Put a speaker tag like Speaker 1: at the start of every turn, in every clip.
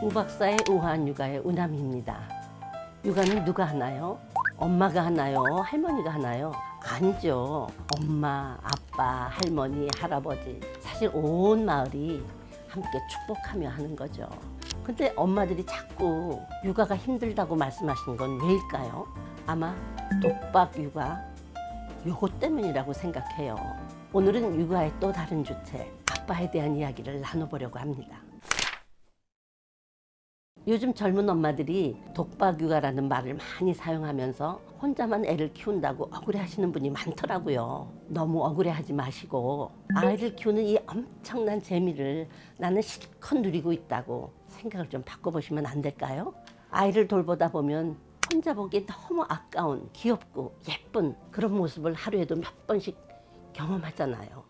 Speaker 1: 우 박사의 우아한 육아의 우남입니다. 육아는 누가 하나요? 엄마가 하나요? 할머니가 하나요? 아니죠. 엄마, 아빠, 할머니, 할아버지, 사실 온 마을이 함께 축복하며 하는 거죠. 근데 엄마들이 자꾸 육아가 힘들다고 말씀하시는 건 왜일까요? 아마 독박 육아 요것 때문이라고 생각해요. 오늘은 육아의 또 다른 주체, 아빠에 대한 이야기를 나눠보려고 합니다. 요즘 젊은 엄마들이 독박 육아라는 말을 많이 사용하면서 혼자만 애를 키운다고 억울해하시는 분이 많더라고요. 너무 억울해하지 마시고 아이를 키우는 이 엄청난 재미를 나는 실컷 누리고 있다고 생각을 좀 바꿔보시면 안 될까요? 아이를 돌보다 보면 혼자 보기에 너무 아까운, 귀엽고 예쁜 그런 모습을 하루에도 몇 번씩 경험하잖아요.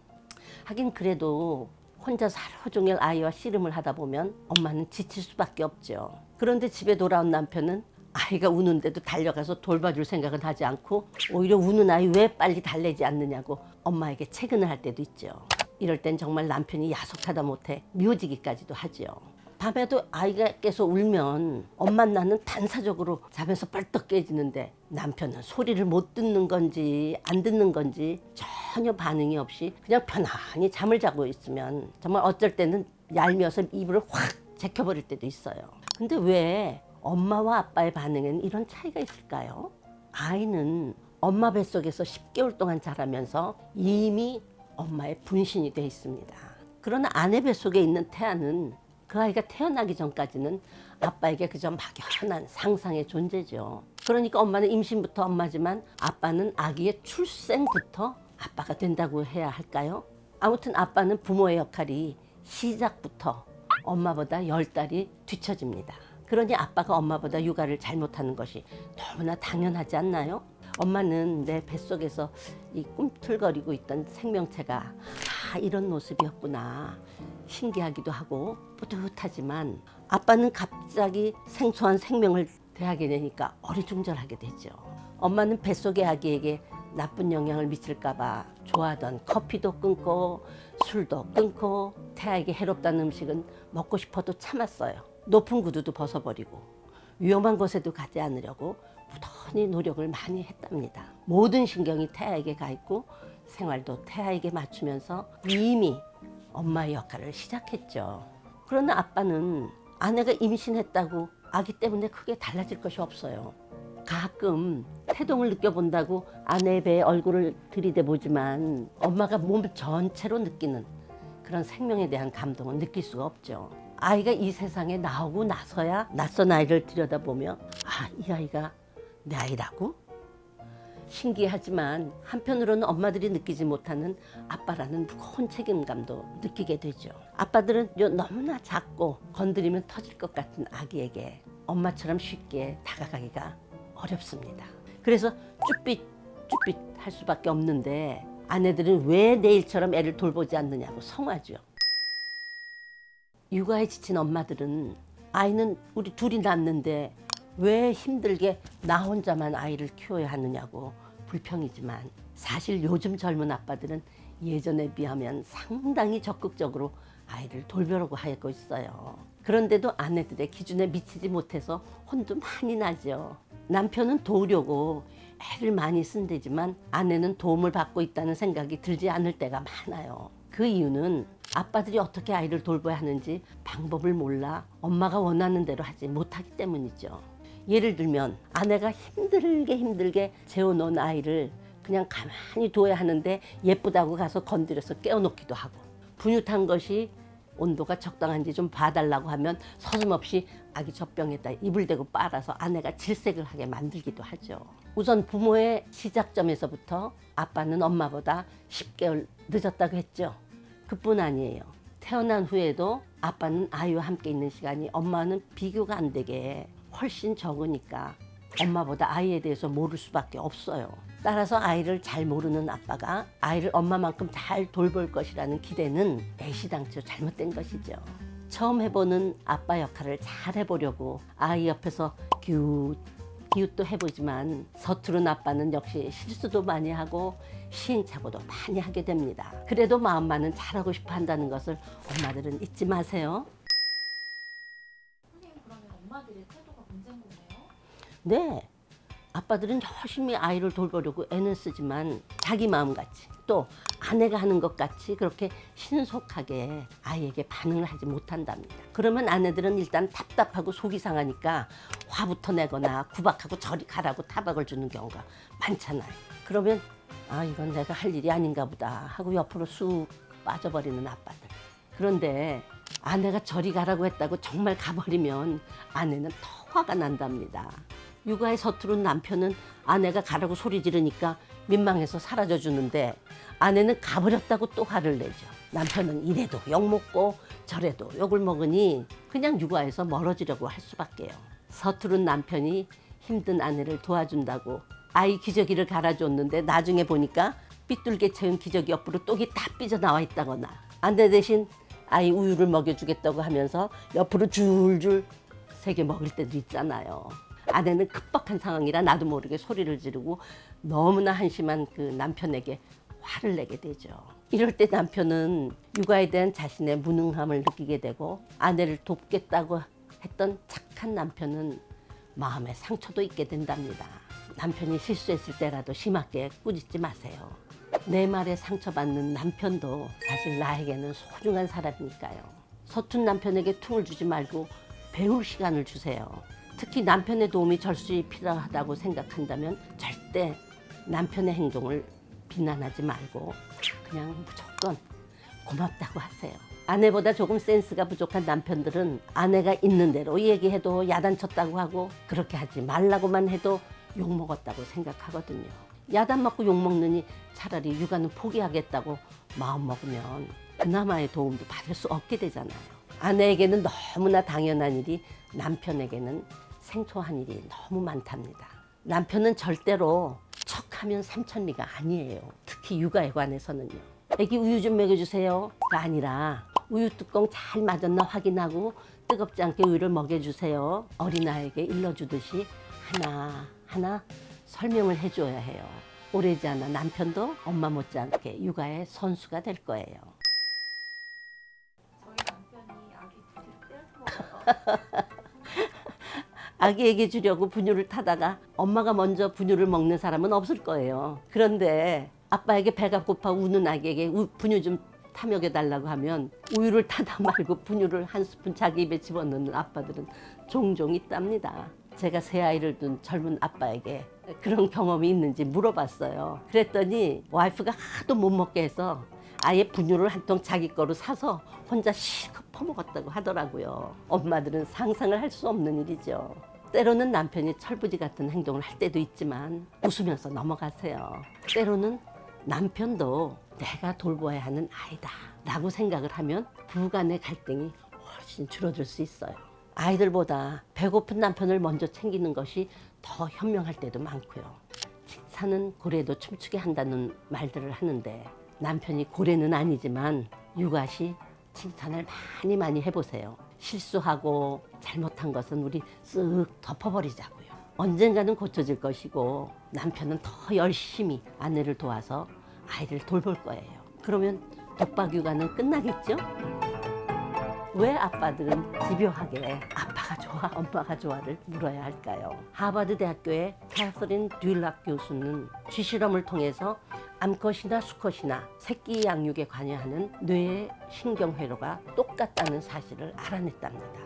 Speaker 1: 하긴 그래도 혼자서 하루 종일 아이와 씨름을 하다 보면 엄마는 지칠 수밖에 없죠. 그런데 집에 돌아온 남편은 아이가 우는데도 달려가서 돌봐줄 생각은 하지 않고 오히려 우는 아이 왜 빨리 달래지 않느냐고 엄마에게 채근을 할 때도 있죠. 이럴 땐 정말 남편이 야속하다 못해 미워지기까지도 하죠. 밤에도 아이가 계속 울면 엄마 나는 반사적으로 잠에서 벌떡 깨지는데 남편은 소리를 못 듣는 건지 안 듣는 건지 전혀 반응이 없이 그냥 편안히 잠을 자고 있으면 정말 어쩔 때는 얄미워서 이불을 확 제껴버릴 때도 있어요. 근데 왜 엄마와 아빠의 반응에는 이런 차이가 있을까요? 아이는 엄마 뱃속에서 10개월 동안 자라면서 이미 엄마의 분신이 돼 있습니다. 그러나 아내 뱃속에 있는 태아는 그 아이가 태어나기 전까지는 아빠에게 그저 막연한 상상의 존재죠. 그러니까 엄마는 임신부터 엄마지만 아빠는 아기의 출생부터 아빠가 된다고 해야 할까요? 아무튼 아빠는 부모의 역할이 시작부터 엄마보다 10달이 뒤처집니다. 그러니 아빠가 엄마보다 육아를 잘못하는 것이 너무나 당연하지 않나요? 엄마는 내 뱃속에서 이 꿈틀거리고 있던 생명체가 이런 모습이었구나 신기하기도 하고 뿌듯하지만 아빠는 갑자기 생소한 생명을 대하게 되니까 어리둥절하게 되죠. 엄마는 뱃속의 아기에게 나쁜 영향을 미칠까 봐 좋아하던 커피도 끊고 술도 끊고 태아에게 해롭다는 음식은 먹고 싶어도 참았어요. 높은 구두도 벗어버리고 위험한 곳에도 가지 않으려고 무던히 노력을 많이 했답니다. 모든 신경이 태아에게 가 있고 생활도 태아에게 맞추면서 이미 엄마의 역할을 시작했죠. 그러나 아빠는 아내가 임신했다고 아기 때문에 크게 달라질 것이 없어요. 가끔 태동을 느껴본다고 아내의 배에 얼굴을 들이대보지만 엄마가 몸 전체로 느끼는 그런 생명에 대한 감동은 느낄 수가 없죠. 아이가 이 세상에 나오고 나서야 낯선 아이를 들여다보며 이 아이가 내 아이라고? 신기하지만 한편으로는 엄마들이 느끼지 못하는 아빠라는 무거운 책임감도 느끼게 되죠. 아빠들은 너무나 작고 건드리면 터질 것 같은 아기에게 엄마처럼 쉽게 다가가기가 어렵습니다. 그래서 쭈삣쭈삣 할 수밖에 없는데 아내들은 왜 내 일처럼 애를 돌보지 않느냐고 성화죠. 육아에 지친 엄마들은 아이는 우리 둘이 낳는데 왜 힘들게 나 혼자만 아이를 키워야 하느냐고 불평이지만 사실 요즘 젊은 아빠들은 예전에 비하면 상당히 적극적으로 아이를 돌보려고 하고 있어요. 그런데도 아내들의 기준에 미치지 못해서 혼도 많이 나죠. 남편은 도우려고 애를 많이 쓴대지만 아내는 도움을 받고 있다는 생각이 들지 않을 때가 많아요. 그 이유는 아빠들이 어떻게 아이를 돌봐야 하는지 방법을 몰라 엄마가 원하는 대로 하지 못하기 때문이죠. 예를 들면 아내가 힘들게 재워놓은 아이를 그냥 가만히 둬야 하는데 예쁘다고 가서 건드려서 깨워놓기도 하고 분유 탄 것이 온도가 적당한지 좀 봐달라고 하면 서슴없이 아기 젖병에다 이불 대고 빨아서 아내가 질색을 하게 만들기도 하죠. 우선 부모의 시작점에서부터 아빠는 엄마보다 10개월 늦었다고 했죠. 그뿐 아니에요. 태어난 후에도 아빠는 아이와 함께 있는 시간이 엄마는 비교가 안 되게 훨씬 적으니까 엄마보다 아이에 대해서 모를 수밖에 없어요. 따라서 아이를 잘 모르는 아빠가 아이를 엄마만큼 잘 돌볼 것이라는 기대는 애시당초 잘못된 것이죠. 처음 해보는 아빠 역할을 잘 해보려고 아이 옆에서 기웃도 해보지만 서투른 아빠는 역시 실수도 많이 하고 시행착오도 많이 하게 됩니다. 그래도 마음만은 잘하고 싶어 한다는 것을 엄마들은 잊지 마세요.
Speaker 2: 아빠들의 태도가 문제인 거네요.
Speaker 1: 네. 아빠들은 열심히 아이를 돌보려고 애는 쓰지만 자기 마음같이 또 아내가 하는 것 같이 그렇게 신속하게 아이에게 반응을 하지 못한답니다. 그러면 아내들은 일단 답답하고 속이 상하니까 화부터 내거나 구박하고 저리 가라고 타박을 주는 경우가 많잖아요. 그러면 아 이건 내가 할 일이 아닌가 보다 하고 옆으로 쑥 빠져버리는 아빠들. 그런데 아내가 저리 가라고 했다고 정말 가버리면 아내는 더 화가 난답니다. 육아에 서투른 남편은 아내가 가라고 소리 지르니까 민망해서 사라져 주는데 아내는 가버렸다고 또 화를 내죠. 남편은 이래도 욕먹고 저래도 욕을 먹으니 그냥 육아에서 멀어지려고 할 수밖에요. 서투른 남편이 힘든 아내를 도와준다고 아이 기저귀를 갈아줬는데 나중에 보니까 삐뚤게 채운 기저귀 옆으로 똑이 다 삐져나와 있다거나 아내 대신 아이 우유를 먹여주겠다고 하면서 옆으로 줄줄 새겨 먹을 때도 있잖아요. 아내는 급박한 상황이라 나도 모르게 소리를 지르고 너무나 한심한 그 남편에게 화를 내게 되죠. 이럴 때 남편은 육아에 대한 자신의 무능함을 느끼게 되고 아내를 돕겠다고 했던 착한 남편은 마음에 상처도 있게 된답니다. 남편이 실수했을 때라도 심하게 꾸짖지 마세요. 내 말에 상처받는 남편도 사실 나에게는 소중한 사람이니까요. 서툰 남편에게 퉁을 주지 말고 배울 시간을 주세요. 특히 남편의 도움이 절실히 필요하다고 생각한다면 절대 남편의 행동을 비난하지 말고 그냥 무조건 고맙다고 하세요. 아내보다 조금 센스가 부족한 남편들은 아내가 있는 대로 얘기해도 야단쳤다고 하고 그렇게 하지 말라고만 해도 욕먹었다고 생각하거든요. 야단 맞고 욕먹느니 차라리 육아는 포기하겠다고 마음먹으면 그나마의 도움도 받을 수 없게 되잖아요. 아내에게는 너무나 당연한 일이 남편에게는 생소한 일이 너무 많답니다. 남편은 절대로 척하면 삼천리가 아니에요. 특히 육아에 관해서는요. 애기 우유 좀 먹여주세요가 아니라 우유 뚜껑 잘 맞았나 확인하고 뜨겁지 않게 우유를 먹여주세요. 어린아이에게 일러주듯이 하나하나 설명을 해줘야 해요. 오래지 않아 남편도 엄마 못지않게 육아의 선수가 될 거예요.
Speaker 2: 저희 남편이 아기 둘이 떼어서 먹어요.
Speaker 1: 아기에게 주려고 분유를 타다가 엄마가 먼저 분유를 먹는 사람은 없을 거예요. 그런데 아빠에게 배가 고파 우는 아기에게 분유 좀 타먹여달라고 하면 우유를 타다 말고 분유를 한 스푼 자기 입에 집어넣는 아빠들은 종종 있답니다. 제가 세 아이를 둔 젊은 아빠에게 그런 경험이 있는지 물어봤어요. 그랬더니 와이프가 하도 못 먹게 해서 아예 분유를 한 통 자기 거로 사서 혼자 실컷 퍼먹었다고 하더라고요. 엄마들은 상상을 할 수 없는 일이죠. 때로는 남편이 철부지 같은 행동을 할 때도 있지만 웃으면서 넘어가세요. 때로는 남편도 내가 돌보아야 하는 아이다 라고 생각을 하면 부부간의 갈등이 훨씬 줄어들 수 있어요. 아이들보다 배고픈 남편을 먼저 챙기는 것이 더 현명할 때도 많고요. 칭찬은 고래도 춤추게 한다는 말들을 하는데 남편이 고래는 아니지만 육아 시 칭찬을 많이 해보세요. 실수하고 잘못한 것은 우리 쓱 덮어버리자고요. 언젠가는 고쳐질 것이고 남편은 더 열심히 아내를 도와서 아이를 돌볼 거예요. 그러면 독박 육아는 끝나겠죠? 왜 아빠들은 집요하게 아빠가 좋아, 엄마가 좋아를 물어야 할까요? 하버드 대학교의 캐서린 듀락 교수는 쥐실험을 통해서 암컷이나 수컷이나 새끼 양육에 관여하는 뇌의 신경회로가 똑같다는 사실을 알아냈답니다.